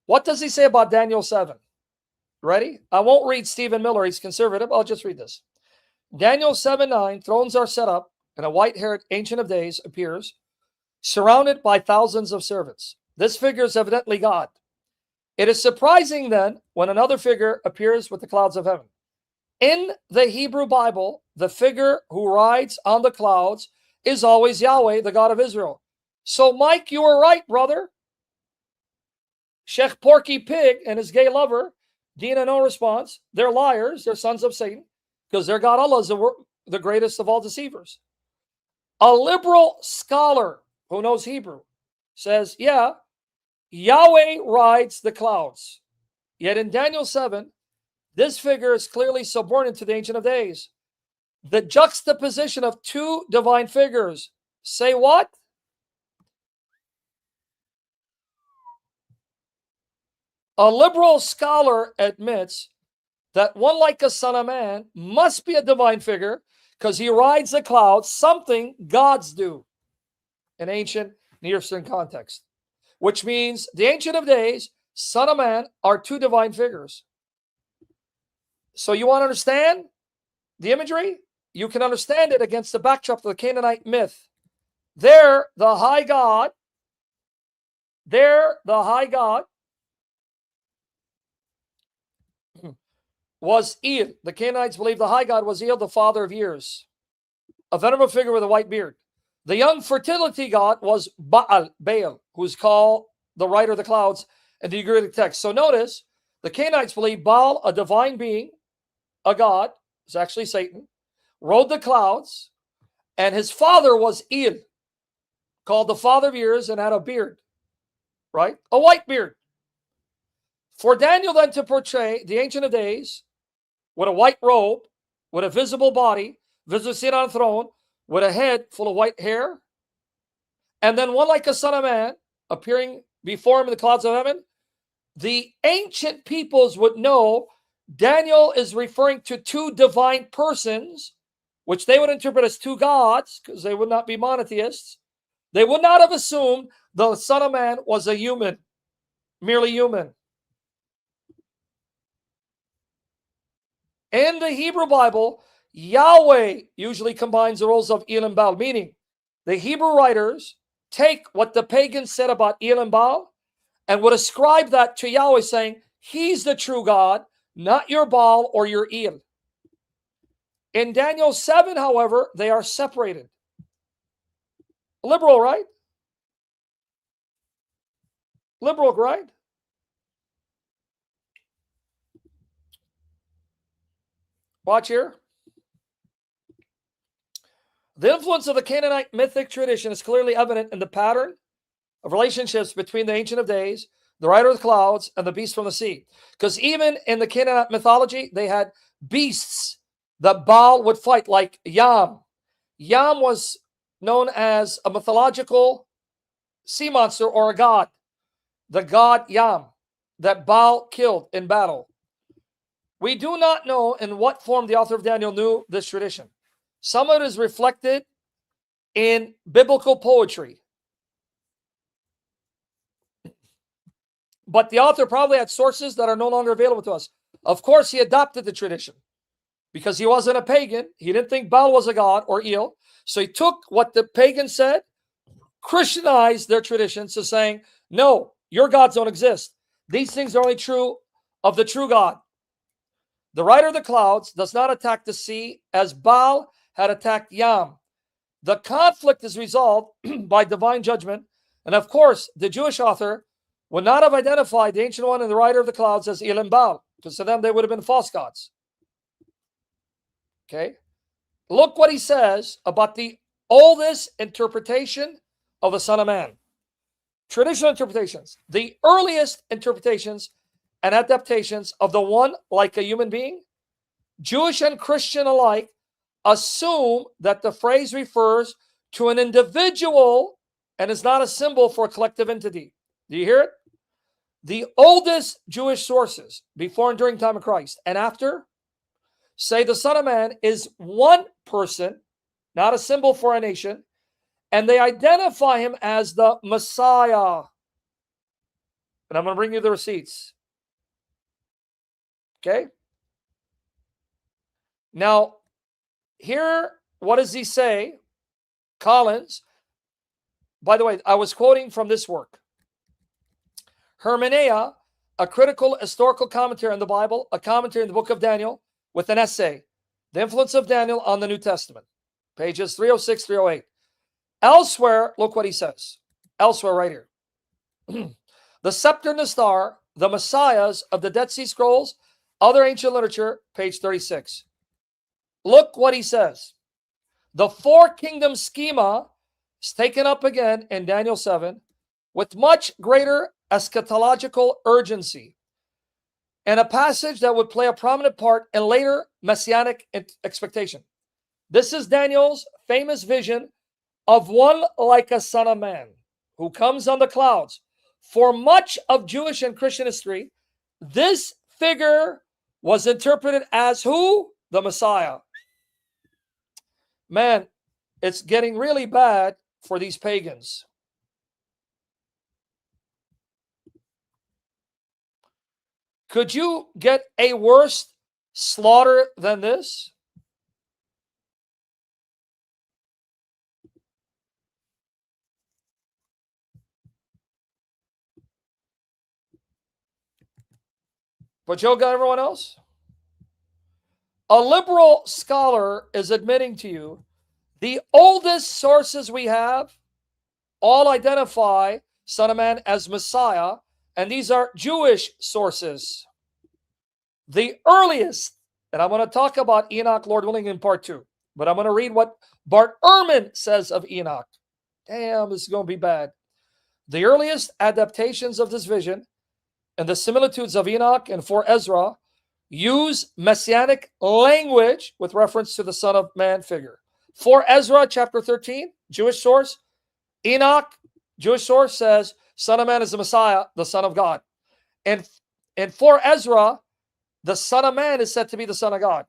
What does he say about Daniel 7? Ready? I won't read Stephen Miller. He's conservative. I'll just read this. Daniel 7:9, thrones are set up, and a white-haired Ancient of Days appears, surrounded by thousands of servants. This figure is evidently God. It is surprising then when another figure appears with the clouds of heaven. In the Hebrew Bible, the figure who rides on the clouds is always Yahweh, the God of Israel. So, Mike, you were right, brother. Sheikh Porky Pig and his gay lover, Dina, no response. They're liars. They're sons of Satan because their God Allah is the greatest of all deceivers. A liberal scholar who knows Hebrew says, yeah, Yahweh rides the clouds. Yet in Daniel 7, this figure is clearly subordinate to the Ancient of Days. The juxtaposition of two divine figures. Say what? A liberal scholar admits that one like a son of man must be a divine figure because he rides the clouds, something gods do in ancient Near Eastern context, which means the Ancient of Days, Son of Man, are two divine figures. So you want to understand the imagery? You can understand it against the backdrop of the Canaanite myth. There, the high God, was El. The Canaanites believed the high God was El, the father of years, a venerable figure with a white beard. The young fertility god was Baal, who's called the rider of the clouds in the Ugaritic text. So notice, the Canaanites believe Baal, a divine being, a god, is actually Satan, rode the clouds, and his father was El, called the father of years, and had a beard, right? A white beard. For Daniel then to portray the Ancient of Days with a white robe, with a visible body, visibly seated on a throne, with a head full of white hair, and then one like a son of man appearing before him in the clouds of heaven, the ancient peoples would know Daniel is referring to two divine persons, which they would interpret as two gods, because they would not be monotheists. They would not have assumed the Son of Man was a human, merely human. In the Hebrew Bible, Yahweh usually combines the roles of El and Baal, meaning the Hebrew writers take what the pagans said about El and Baal and would ascribe that to Yahweh, saying, he's the true God, not your Baal or your El. In Daniel 7, however, they are separated. Liberal, right? Liberal, right? Watch here. The influence of the Canaanite mythic tradition is clearly evident in the pattern of relationships between the Ancient of Days, the rider of the clouds, and the beast from the sea. Because even in the Canaanite mythology, they had beasts that Baal would fight, like Yam. Yam was known as a mythological sea monster or a god. The god Yam that Baal killed in battle. We do not know in what form the author of Daniel knew this tradition. Some of it is reflected in biblical poetry. But the author probably had sources that are no longer available to us. Of course, he adopted the tradition because he wasn't a pagan. He didn't think Baal was a god or El. So he took what the pagans said, Christianized their traditions to saying, no, your gods don't exist. These things are only true of the true God. The rider of the clouds does not attack the sea as Baal had attacked Yam. The conflict is resolved by divine judgment. And of course, the Jewish author would not have identified the Ancient One and the rider of the clouds as El and Baal, because to them they would have been false gods. Okay? Look what he says about the oldest interpretation of the Son of Man. Traditional interpretations. The earliest interpretations and adaptations of the one like a human being, Jewish and Christian alike, assume that the phrase refers to an individual and is not a symbol for a collective entity. Do you hear it? The oldest Jewish sources, before and during the time of Christ and after, say the Son of Man is one person, not a symbol for a nation, and they identify him as the Messiah. And I'm going to bring you the receipts. Okay? Now, here, what does he say? Collins, by the way, I was quoting from this work. Hermeneia, a critical historical commentary on the Bible, a commentary in the book of Daniel, with an essay, The Influence of Daniel on the New Testament, pages 306, 308. Elsewhere, look what he says. Elsewhere, right here. The scepter and the star, the messiahs of the Dead Sea Scrolls, other ancient literature, page 36. Look what he says. The four kingdom schema is taken up again in Daniel 7 with much greater eschatological urgency, and a passage that would play a prominent part in later messianic expectation. This is Daniel's famous vision of one like a son of man who comes on the clouds. For much of Jewish and Christian history, this figure was interpreted as who? The Messiah. Man, it's getting really bad for these pagans. Could you get a worse slaughter than this? But Joe got everyone else? A liberal scholar is admitting to you the oldest sources we have all identify Son of Man as Messiah, and these are Jewish sources. The earliest, and I'm going to talk about Enoch, Lord willing, in part 2, but I'm going to read what Bart Ehrman says of Enoch. Damn, this is going to be bad. The earliest adaptations of this vision and the similitudes of Enoch and for Ezra use messianic language with reference to the Son of Man figure. For Ezra, chapter 13, Jewish source. Enoch, Jewish source, says Son of Man is the Messiah, the Son of God. And for Ezra, the Son of Man is said to be the Son of God.